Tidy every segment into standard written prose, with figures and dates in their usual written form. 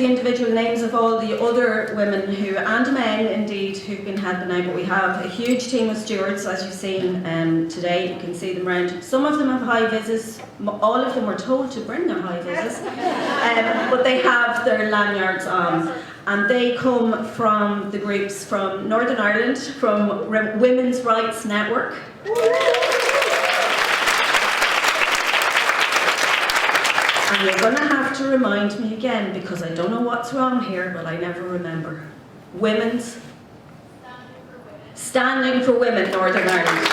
The individual names of all the other women who, and men indeed, who've been helping out, but we have a huge team of stewards, as you've seen today. You can see them around. Some of them have high vises, all of them were told to bring their high vises, but they have their lanyards on. And they come from the groups from Northern Ireland, from Women's Rights Network. And you're going to have to remind me again, because I don't know what's wrong here, but I never remember. Women's Standing for Women, Northern Ireland.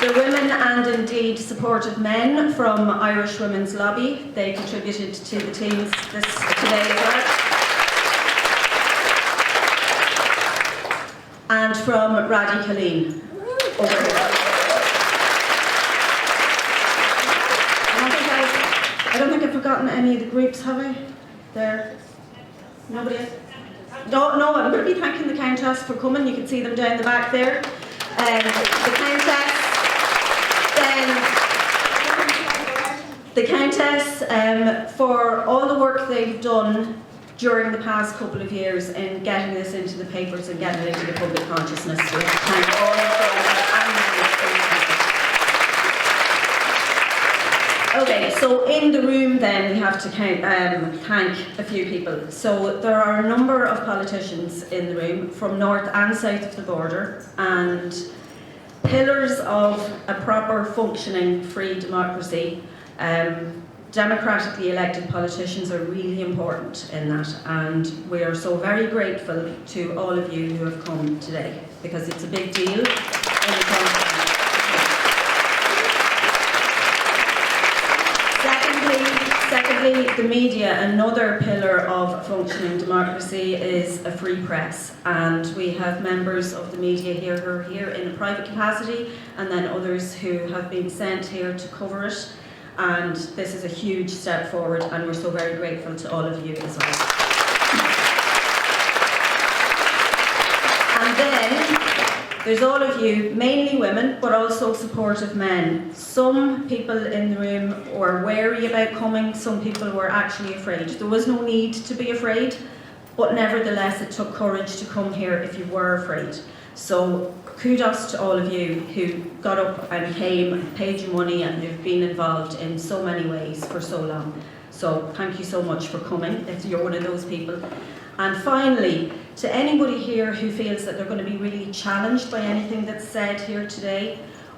The women and indeed supportive men from Irish Women's Lobby. They contributed to the teams today as well. And from Radi Colleen, over here. I don't think I've forgotten any of the groups, have I? There? Nobody else? No, I'm going to be thanking the Countess for coming. You can see them down the back there. The Countess for all the work they've done during the past couple of years in getting this into the papers and getting it into the public consciousness. So thank all of them. Okay, so in the room then we have to thank a few people. So there are a number of politicians in the room from north and south of the border, and pillars of a proper functioning free democracy. Democratically elected politicians are really important in that, and we are so very grateful to all of you who have come today, because it's a big deal in the country. Secondly, the media, another pillar of functioning democracy, is a free press, and we have members of the media here who are here in a private capacity, and then others who have been sent here to cover it, and this is a huge step forward, and we're so very grateful to all of you as well. And then there's all of you, mainly women, but also supportive men. Some people in the room were wary about coming, some people were actually afraid. There was no need to be afraid, but nevertheless it took courage to come here if you were afraid. So kudos to all of you who got up and came and paid your money and who've been involved in so many ways for so long. So thank you so much for coming, if you're one of those people. And finally, to anybody here who feels that they're going to be really challenged by anything that's said here today,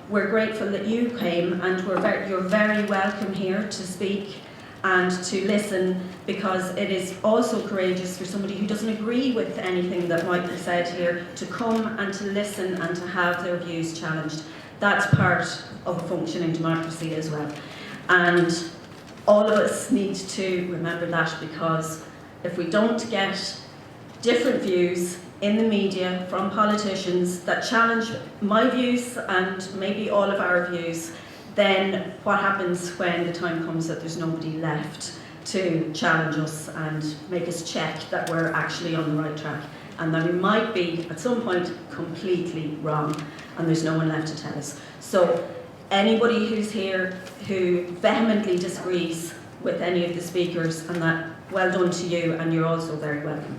we're grateful that you came, and you're very welcome here to speak and to listen, because it is also courageous for somebody who doesn't agree with anything that might be said here to come and to listen and to have their views challenged. That's part of a functioning democracy as well. And all of us need to remember that, because if we don't get different views in the media from politicians that challenge my views and maybe all of our views, then what happens when the time comes that there's nobody left to challenge us and make us check that we're actually on the right track, and that we might be at some point completely wrong and there's no one left to tell us. So anybody who's here who vehemently disagrees with any of the speakers, and that, well done to you, and you're also very welcome.